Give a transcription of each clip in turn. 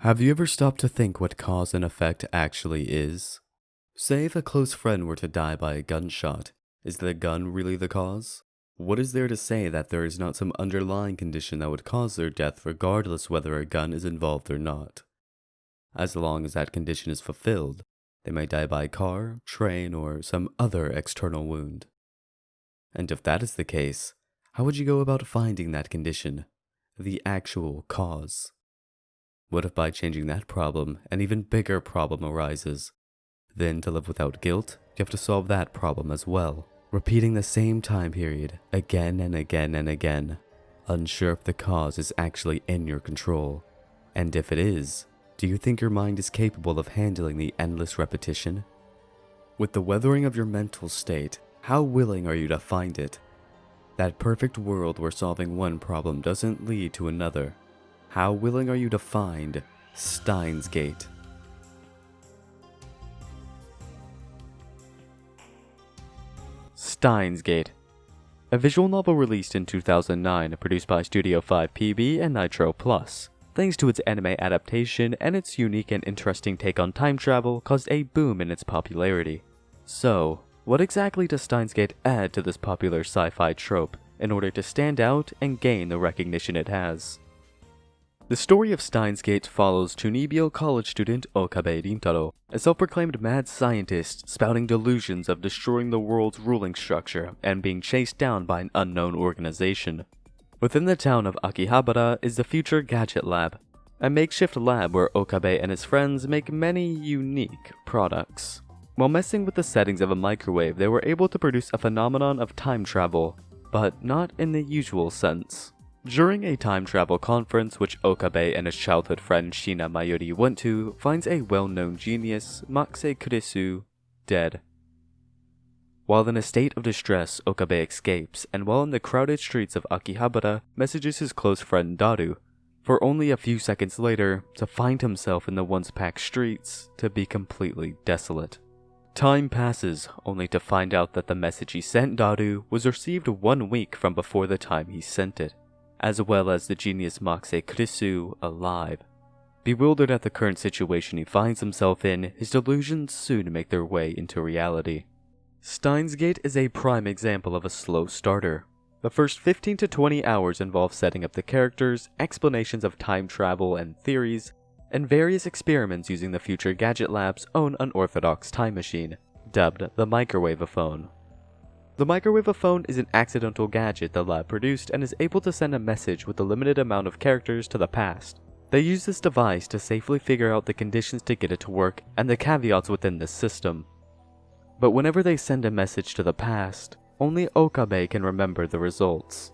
Have you ever stopped to think what cause and effect actually is? Say if a close friend were to die by a gunshot, is the gun really the cause? What is there to say that there is not some underlying condition that would cause their death regardless whether a gun is involved or not? As long as that condition is fulfilled, they may die by car, train, or some other external wound. And if that is the case, how would you go about finding that condition, the actual cause? What if by changing that problem, an even bigger problem arises? Then to live without guilt, you have to solve that problem as well, repeating the same time period again and again and again, unsure if the cause is actually in your control. And if it is, do you think your mind is capable of handling the endless repetition? With the weathering of your mental state, how willing are you to find it? That perfect world where solving one problem doesn't lead to another. How willing are you to find Steins Gate? Steins Gate, a visual novel released in 2009, produced by Studio 5PB and Nitro Plus. Thanks to its anime adaptation and its unique and interesting take on time travel, caused a boom in its popularity. So, what exactly does Steins Gate add to this popular sci-fi trope in order to stand out and gain the recognition it has? The story of Steins Gate follows Chunibyo college student Okabe Rintaro, a self-proclaimed mad scientist spouting delusions of destroying the world's ruling structure and being chased down by an unknown organization. Within the town of Akihabara is the Future Gadget Lab, a makeshift lab where Okabe and his friends make many unique products. While messing with the settings of a microwave, they were able to produce a phenomenon of time travel, but not in the usual sense. During a time travel conference which Okabe and his childhood friend Shina Mayuri went to, finds a well-known genius, Masae Kurisu, dead. While in a state of distress, Okabe escapes, and while in the crowded streets of Akihabara, messages his close friend Daru, for only a few seconds later, to find himself in the once packed streets to be completely desolate. Time passes, only to find out that the message he sent Daru was received 1 week from before the time he sent it, as well as the genius Masae Kurisu alive. Bewildered at the current situation he finds himself in, his delusions soon make their way into reality. Steins Gate is a prime example of a slow starter. The first 15 to 20 hours involve setting up the characters, explanations of time travel and theories, and various experiments using the Future Gadget Lab's own unorthodox time machine, dubbed the Microwave-a-phone. The Microwave-a-phone is an accidental gadget the lab produced and is able to send a message with a limited amount of characters to the past. They use this device to safely figure out the conditions to get it to work and the caveats within this system. But whenever they send a message to the past, only Okabe can remember the results.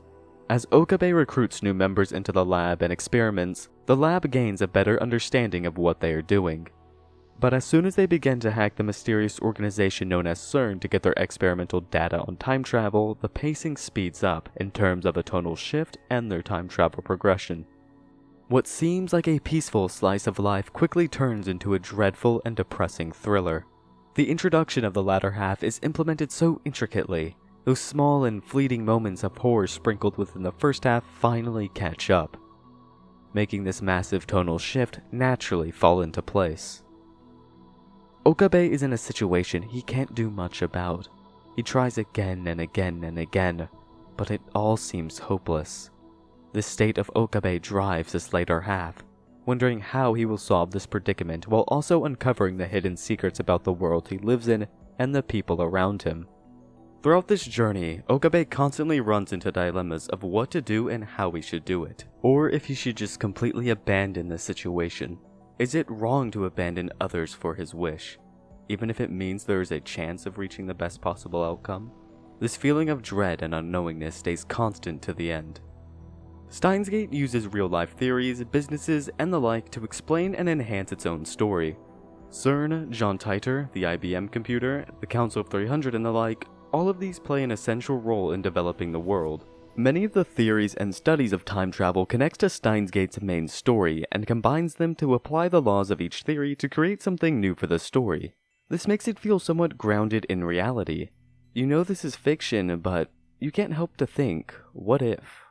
As Okabe recruits new members into the lab and experiments, the lab gains a better understanding of what they are doing. But as soon as they begin to hack the mysterious organization known as CERN to get their experimental data on time travel, the pacing speeds up in terms of a tonal shift and their time travel progression. What seems like a peaceful slice of life quickly turns into a dreadful and depressing thriller. The introduction of the latter half is implemented so intricately, those small and fleeting moments of horror sprinkled within the first half finally catch up, making this massive tonal shift naturally fall into place. Okabe is in a situation he can't do much about. He tries again and again and again, but it all seems hopeless. This state of Okabe drives this later half, wondering how he will solve this predicament while also uncovering the hidden secrets about the world he lives in and the people around him. Throughout this journey, Okabe constantly runs into dilemmas of what to do and how he should do it, or if he should just completely abandon the situation. Is it wrong to abandon others for his wish, even if it means there is a chance of reaching the best possible outcome? This feeling of dread and unknowingness stays constant to the end. Steins Gate uses real-life theories, businesses, and the like to explain and enhance its own story. CERN, John Titor, the IBM computer, the Council of 300, and the like, all of these play an essential role in developing the world. Many of the theories and studies of time travel connects to Steins Gate's main story and combines them to apply the laws of each theory to create something new for the story. This makes it feel somewhat grounded in reality. You know this is fiction, but you can't help to think, what if?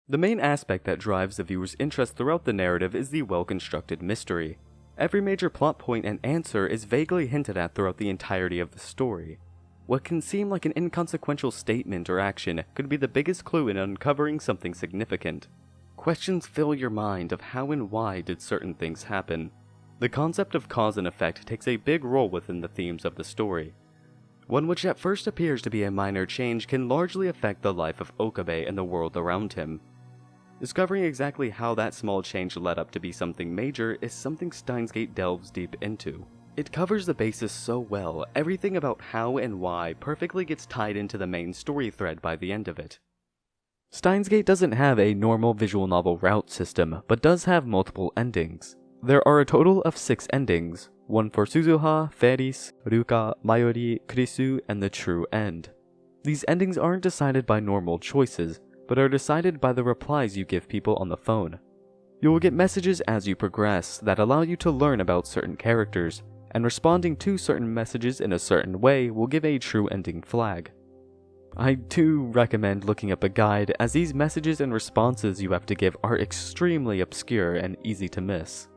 The main aspect that drives the viewer's interest throughout the narrative is the well-constructed mystery. Every major plot point and answer is vaguely hinted at throughout the entirety of the story. What can seem like an inconsequential statement or action could be the biggest clue in uncovering something significant. Questions fill your mind of how and why did certain things happen. The concept of cause and effect takes a big role within the themes of the story. One which at first appears to be a minor change can largely affect the life of Okabe and the world around him. Discovering exactly how that small change led up to be something major is something Steins Gate delves deep into. It covers the basis so well, everything about how and why perfectly gets tied into the main story thread by the end of it. Steins Gate doesn't have a normal visual novel route system, but does have multiple endings. There are a total of 6 endings, one for Suzuha, Ferris, Ruka, Mayuri, Kurisu, and the true end. These endings aren't decided by normal choices, but are decided by the replies you give people on the phone. You will get messages as you progress that allow you to learn about certain characters, and responding to certain messages in a certain way will give a true ending flag. I do recommend looking up a guide, as these messages and responses you have to give are extremely obscure and easy to miss.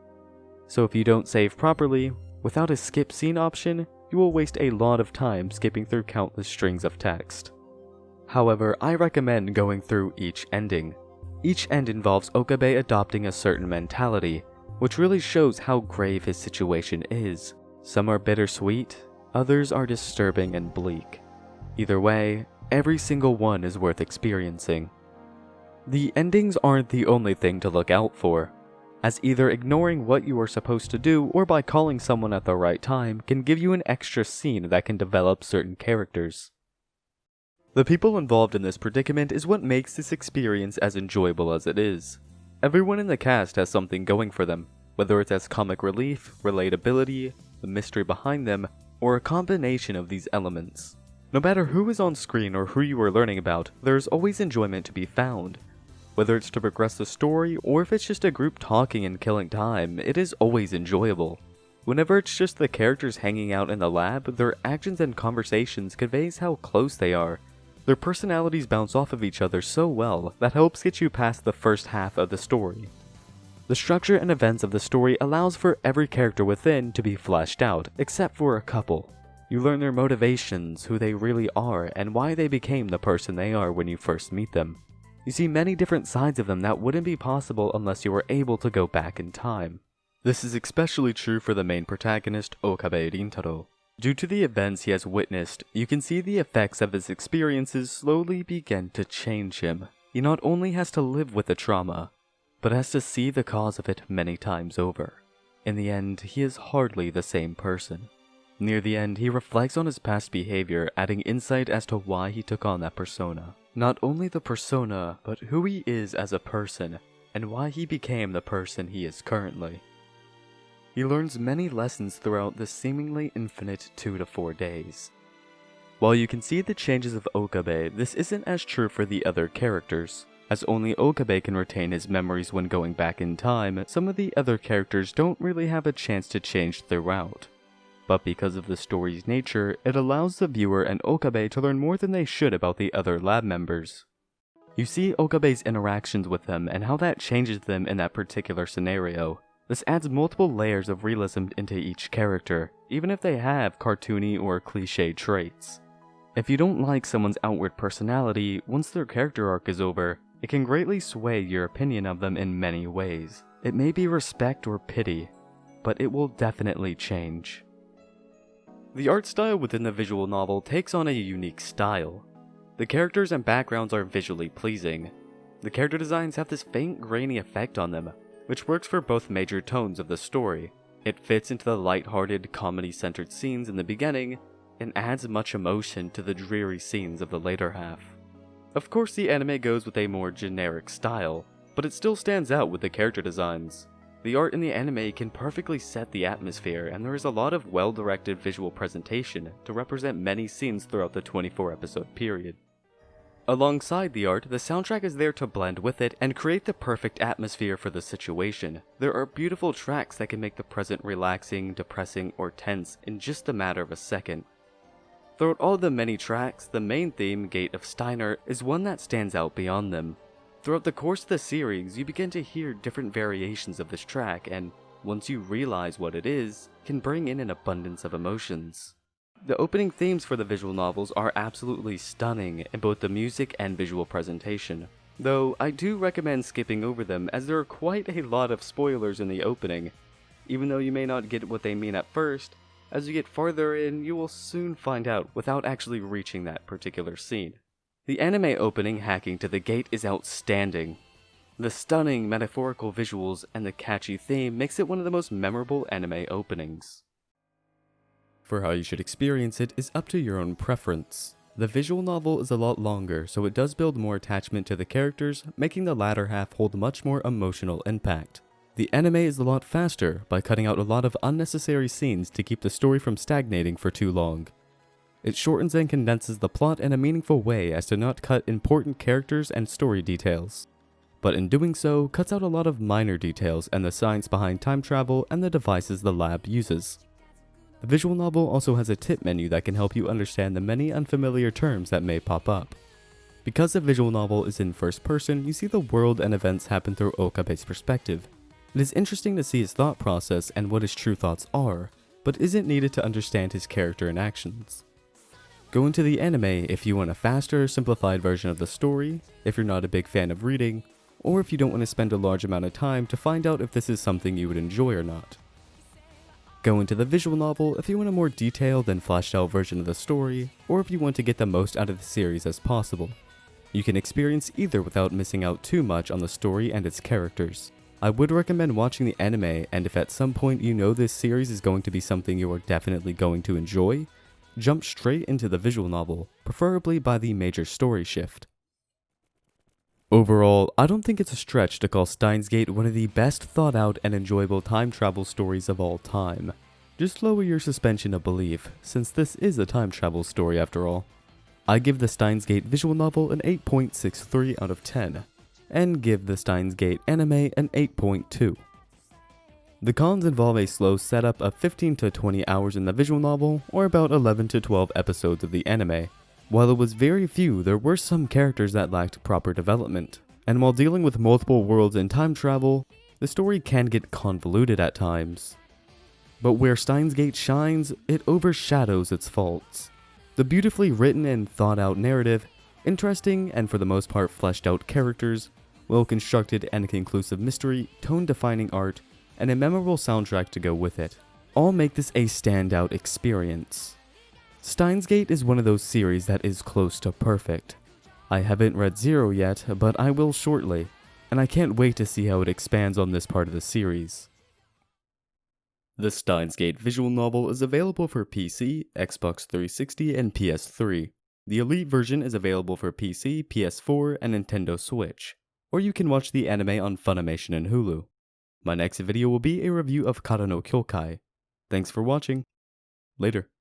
So if you don't save properly, without a skip scene option, you will waste a lot of time skipping through countless strings of text. However, I recommend going through each ending. Each end involves Okabe adopting a certain mentality, which really shows how grave his situation is. Some are bittersweet, others are disturbing and bleak. Either way, every single one is worth experiencing. The endings aren't the only thing to look out for, as either ignoring what you are supposed to do or by calling someone at the right time can give you an extra scene that can develop certain characters. The people involved in this predicament is what makes this experience as enjoyable as it is. Everyone in the cast has something going for them, whether it's as comic relief, relatability, the mystery behind them, or a combination of these elements. No matter who is on screen or who you are learning about, there is always enjoyment to be found. Whether it's to progress the story, or if it's just a group talking and killing time, it is always enjoyable. Whenever it's just the characters hanging out in the lab, their actions and conversations conveys how close they are. Their personalities bounce off of each other so well that helps get you past the first half of the story. The structure and events of the story allows for every character within to be fleshed out, except for a couple. You learn their motivations, who they really are, and why they became the person they are when you first meet them. You see many different sides of them that wouldn't be possible unless you were able to go back in time. This is especially true for the main protagonist, Okabe Rintaro. Due to the events he has witnessed, you can see the effects of his experiences slowly begin to change him. He not only has to live with the trauma, but has to see the cause of it many times over. In the end, he is hardly the same person. Near the end, he reflects on his past behavior, adding insight as to why he took on that persona. Not only the persona, but who he is as a person, and why he became the person he is currently. He learns many lessons throughout the seemingly infinite 2 to 4 days. While you can see the changes of Okabe, this isn't as true for the other characters. As only Okabe can retain his memories when going back in time, some of the other characters don't really have a chance to change throughout. But because of the story's nature, it allows the viewer and Okabe to learn more than they should about the other lab members. You see Okabe's interactions with them and how that changes them in that particular scenario. This adds multiple layers of realism into each character, even if they have cartoony or cliché traits. If you don't like someone's outward personality, once their character arc is over, it can greatly sway your opinion of them in many ways. It may be respect or pity, but it will definitely change. The art style within the visual novel takes on a unique style. The characters and backgrounds are visually pleasing. The character designs have this faint grainy effect on them, which works for both major tones of the story. It fits into the light-hearted, comedy-centered scenes in the beginning, and adds much emotion to the dreary scenes of the later half. Of course, the anime goes with a more generic style, but it still stands out with the character designs. The art in the anime can perfectly set the atmosphere, and there is a lot of well-directed visual presentation to represent many scenes throughout the 24-episode period. Alongside the art, the soundtrack is there to blend with it and create the perfect atmosphere for the situation. There are beautiful tracks that can make the present relaxing, depressing, or tense in just a matter of a second. Throughout all the many tracks, the main theme, Gate of Steiner, is one that stands out beyond them. Throughout the course of the series, you begin to hear different variations of this track, and once you realize what it is, can bring in an abundance of emotions. The opening themes for the visual novels are absolutely stunning in both the music and visual presentation, though I do recommend skipping over them as there are quite a lot of spoilers in the opening. Even though you may not get what they mean at first, as you get farther in, you will soon find out without actually reaching that particular scene. The anime opening, Hacking to the Gate, is outstanding. The stunning metaphorical visuals and the catchy theme makes it one of the most memorable anime openings. For how you should experience it is up to your own preference. The visual novel is a lot longer, so it does build more attachment to the characters, making the latter half hold much more emotional impact. The anime is a lot faster by cutting out a lot of unnecessary scenes to keep the story from stagnating for too long. It shortens and condenses the plot in a meaningful way as to not cut important characters and story details, but in doing so, cuts out a lot of minor details and the science behind time travel and the devices the lab uses. The visual novel also has a tip menu that can help you understand the many unfamiliar terms that may pop up. Because the visual novel is in first person, you see the world and events happen through Okabe's perspective. It is interesting to see his thought process and what his true thoughts are, but isn't needed to understand his character and actions. Go into the anime if you want a faster, simplified version of the story, if you're not a big fan of reading, or if you don't want to spend a large amount of time to find out if this is something you would enjoy or not. Go into the visual novel if you want a more detailed and fleshed out version of the story, or if you want to get the most out of the series as possible. You can experience either without missing out too much on the story and its characters. I would recommend watching the anime, and if at some point you know this series is going to be something you are definitely going to enjoy, jump straight into the visual novel, preferably by the major story shift. Overall, I don't think it's a stretch to call Steins Gate one of the best thought out and enjoyable time travel stories of all time. Just lower your suspension of belief, since this is a time travel story after all. I give the Steins Gate visual novel an 8.63 out of 10, and give the Steins Gate anime an 8.2. The cons involve a slow setup of 15 to 20 hours in the visual novel, or about 11 to 12 episodes of the anime. While it was very few, there were some characters that lacked proper development, and while dealing with multiple worlds and time travel, the story can get convoluted at times. But where Steins Gate shines, it overshadows its faults. The beautifully written and thought out narrative, interesting and for the most part fleshed out characters, well constructed and conclusive mystery, tone defining art, and a memorable soundtrack to go with it, all make this a standout experience. Steins Gate is one of those series that is close to perfect. I haven't read Zero yet, but I will shortly, and I can't wait to see how it expands on this part of the series. The Steins Gate visual novel is available for PC, Xbox 360, and PS3. The Elite version is available for PC, PS4, and Nintendo Switch, or you can watch the anime on Funimation and Hulu. My next video will be a review of Kara no Kyokai. Thanks for watching. Later.